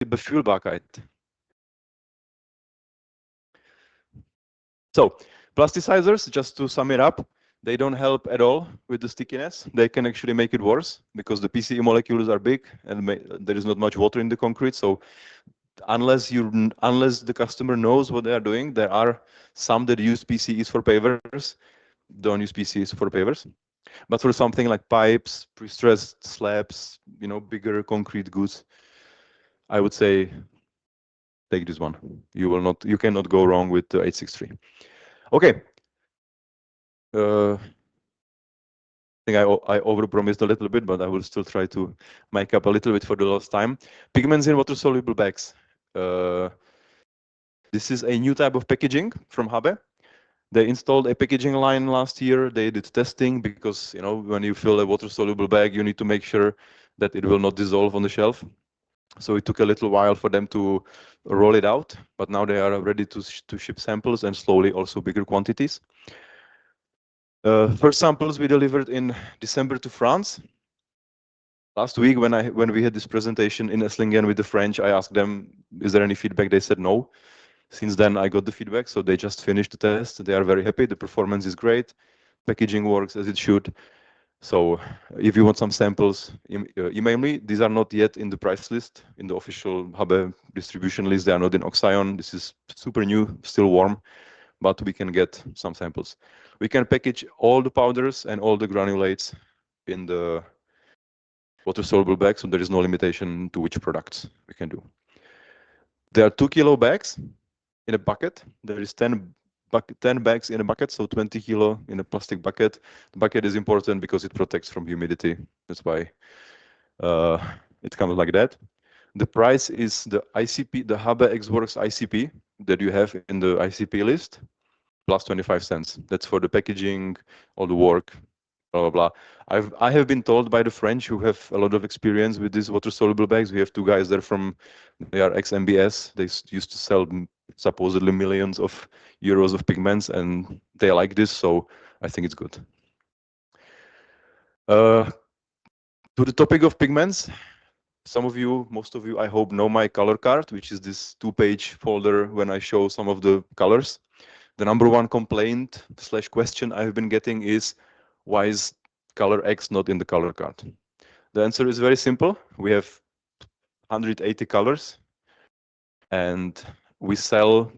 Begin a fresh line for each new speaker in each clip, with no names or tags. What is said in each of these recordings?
Beffühlbarkeit. So plasticizers, just to sum it up, they don't help at all with the stickiness. They can actually make it worse because the PCE molecules are big and there is not much water in the concrete. So unless the customer knows what they are doing, there are some that use PCEs for pavers. Don't use PCEs for pavers. But for something like pipes, pre-stressed slabs, bigger concrete goods, I would say take this one. You cannot go wrong with the 863. Okay. I think I overpromised a little bit, but I will still try to make up a little bit for the lost time. Pigments in water-soluble bags. This is a new type of packaging from Habe. They installed a packaging line last year. They did testing because, when you fill a water-soluble bag, you need to make sure that it will not dissolve on the shelf. So it took a little while for them to roll it out, but now they are ready to ship samples and slowly also bigger quantities. First samples we delivered in December to France. Last week when we had this presentation in Esslingen with the French, I asked them, is there any feedback? They said no. Since then, I got the feedback, so they just finished the test. They are very happy. The performance is great. Packaging works as it should. So if you want some samples, email me. These are not yet in the price list, in the official Habe distribution list. They are not in Oxion. This is super new, still warm, but we can get some samples. We can package all the powders and all the granulates in the water-soluble bag, so there is no limitation to which products we can do. There are 2 kilo bags in a bucket. There is 10 bags in a bucket, so 20 kilo in a plastic bucket. The bucket is important because it protects from humidity. That's why it comes like that. The price is the ICP, the Habe Xworks ICP that you have in the ICP list, plus 25 cents. That's for the packaging, all the work, blah, blah, blah. I have been told by the French who have a lot of experience with these water-soluble bags. We have 2 guys there they are ex-MBS. They used to sell supposedly millions of euros of pigments, and they like this, so I think it's good. To the topic of pigments, most of you, I hope, know my color card, which is this 2-page folder when I show some of the colors. The number one complaint / question I've been getting is, why is color X not in the color card? The answer is very simple. We have 180 colors, and we sell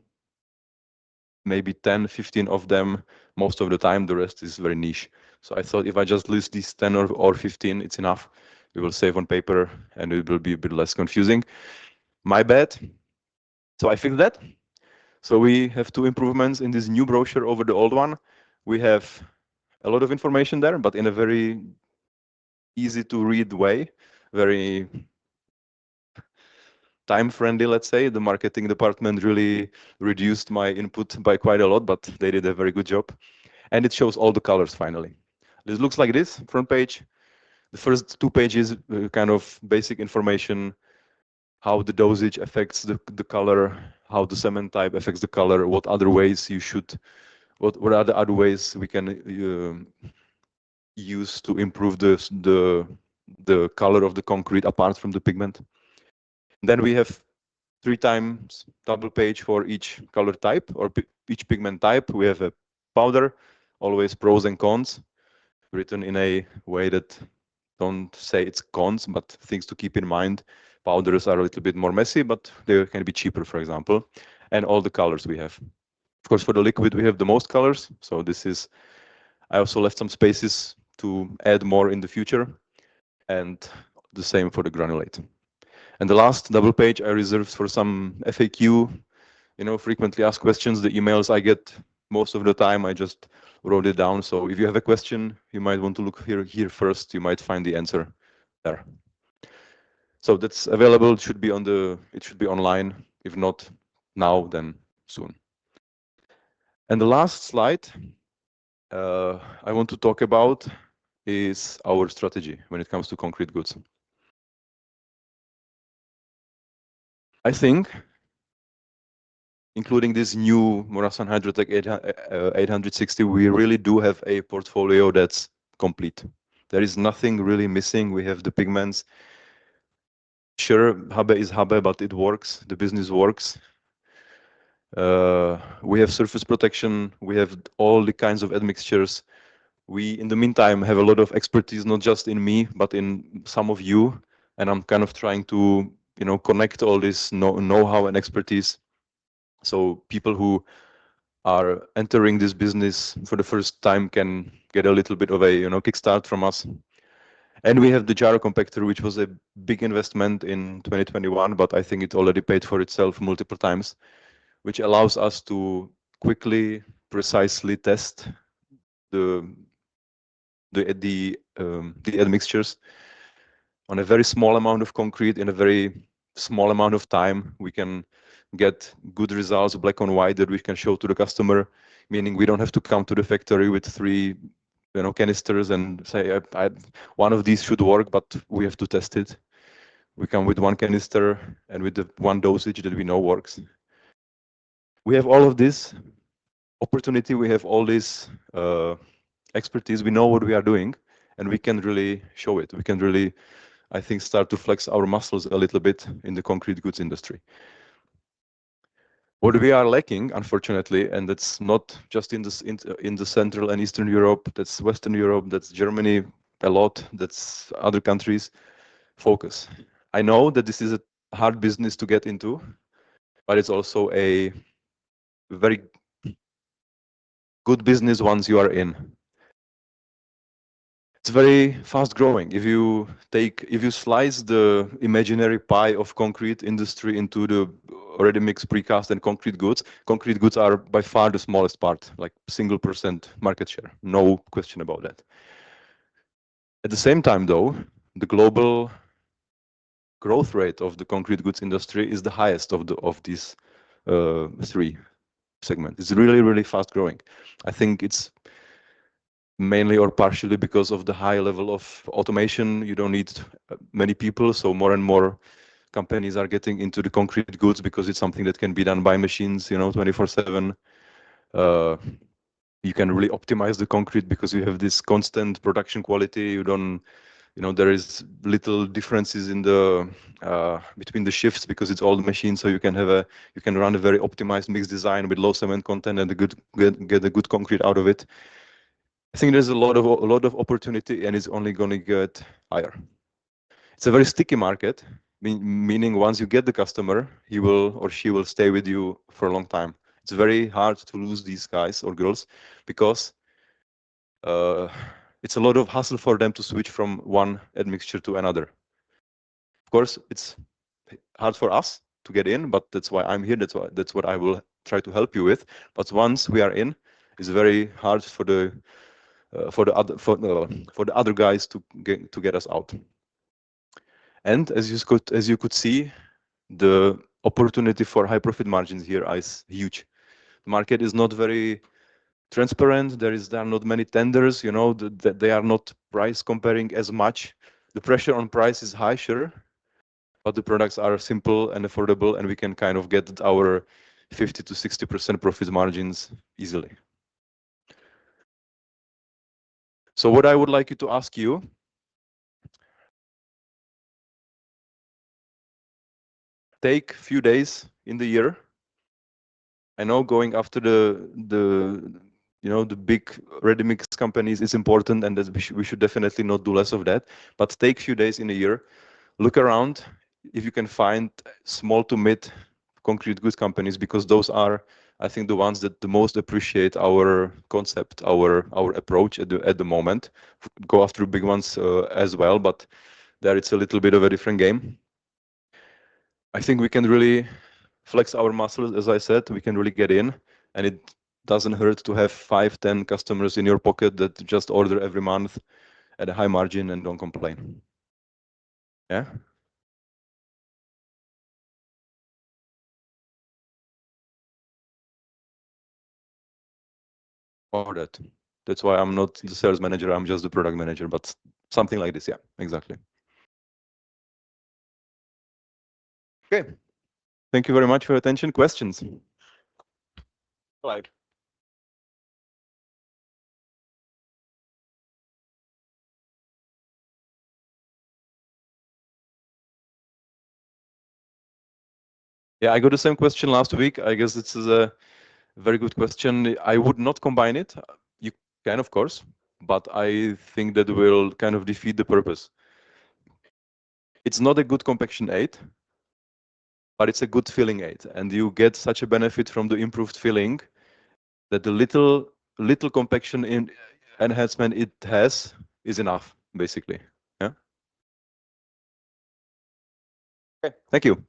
maybe 10, 15 of them most of the time. The rest is very niche. So I thought if I just list these 10 or 15, it's enough. We will save on paper and it will be a bit less confusing. My bad. So I fixed that. So we have 2 improvements in this new brochure over the old one. We have a lot of information there, but in a very easy to read way, very time-friendly, let's say. The marketing department really reduced my input by quite a lot, but they did a very good job. And it shows all the colors finally. This looks like this, front page. The first 2 pages, kind of basic information, how the dosage affects the color, how the cement type affects the color, what other ways what are the other ways we can use to improve the color of the concrete apart from the pigment. Then we have 3 times double page for each color type or each pigment type. We have a powder, always pros and cons, written in a way that don't say it's cons, but things to keep in mind. Powders are a little bit more messy, but they can be cheaper, for example, and all the colors we have. Of course, for the liquid, we have the most colors. So I also left some spaces to add more in the future, and the same for the granulate. And the last double page I reserved for some FAQ, frequently asked questions. The emails I get most of the time, I just wrote it down. So if you have a question, you might want to look here first. You might find the answer there. So that's available. It should be online. If not now, then soon. And the last slide I want to talk about is our strategy when it comes to concrete goods. I think, including this new Morasan Hydrotech 860, we really do have a portfolio that's complete. There is nothing really missing. We have the pigments. Sure, Habe is Habe, but it works. The business works. We have surface protection. We have all the kinds of admixtures. We, in the meantime, have a lot of expertise, not just in me, but in some of you. And I'm kind of trying to, connect all this know-how and expertise. So people who are entering this business for the first time can get a little bit of a, kickstart from us. And we have the gyro compactor, which was a big investment in 2021, but I think it already paid for itself multiple times, which allows us to quickly, precisely test the admixtures on a very small amount of concrete in a very small amount of time. We can get good results, black on white, that we can show to the customer, meaning we don't have to come to the factory with 3 canisters and say, one of these should work, but we have to test it. We come with 1 canister and with the 1 dosage that we know works. We have all of this opportunity. We have all this expertise. We know what we are doing, and we can really show it. We can really, I think, start to flex our muscles a little bit in the concrete goods industry. What we are lacking, unfortunately, and that's not just in the Central and Eastern Europe, that's Western Europe, that's Germany a lot, that's other countries, focus. I know that this is a hard business to get into, but it's also a very good business once you are in. It's very fast growing. If you slice the imaginary pie of concrete industry into the ready mix, precast, and concrete goods are by far the smallest part, like 1% market share. No question about that. At the same time, though, the global growth rate of the concrete goods industry is the highest of these 3 segments. It's really, really fast growing. I think it's mainly or partially because of the high level of automation. You don't need many people, so more and more companies are getting into the concrete goods because it's something that can be done by machines, 24/7. You can really optimize the concrete because you have this constant production quality. You don't, there is little differences in the between the shifts because it's all the machines. So you can run a very optimized mixed design with low cement content and get a good concrete out of it. I think there's a lot of opportunity, and it's only going to get higher. It's a very sticky market, meaning once you get the customer, he will or she will stay with you for a long time. It's very hard to lose these guys or girls because it's a lot of hassle for them to switch from one admixture to another. Of course, it's hard for us to get in, but that's why I'm here. That's what I will try to help you with. But once we are in, it's very hard for the other guys to get us out. And as you could see, the opportunity for high profit margins here is huge. The market is not very transparent. There are not many tenders. They are not price comparing as much. The pressure on price is high, sure, but the products are simple and affordable, and we can kind of get our 50 to 60% profit margins easily. So what I would like you to ask you, take a few days in the year. I know going after the big ready mix companies is important, and that we should definitely not do less of that. But take a few days in a year, look around if you can find small to mid concrete goods companies, because those are, I think, the ones that the most appreciate our concept, our approach at the moment. Go after big ones as well, but there it's a little bit of a different game. I think we can really flex our muscles. As I said, we can really get in, and it doesn't hurt to have 5-10 customers in your pocket that just order every month at a high margin and don't complain. Yeah. Or that. That's why I'm not the sales manager. I'm just the product manager, but something like this. Yeah, exactly. Okay. Thank you very much for your attention. Questions? Like. Yeah, I got the same question last week. I guess this is a very good question. I would not combine it. You can, of course, but I think that will kind of defeat the purpose. It's not a good compaction aid, but it's a good filling aid, and you get such a benefit from the improved filling that the little compaction enhancement it has is enough, basically. Yeah. Okay. Thank you.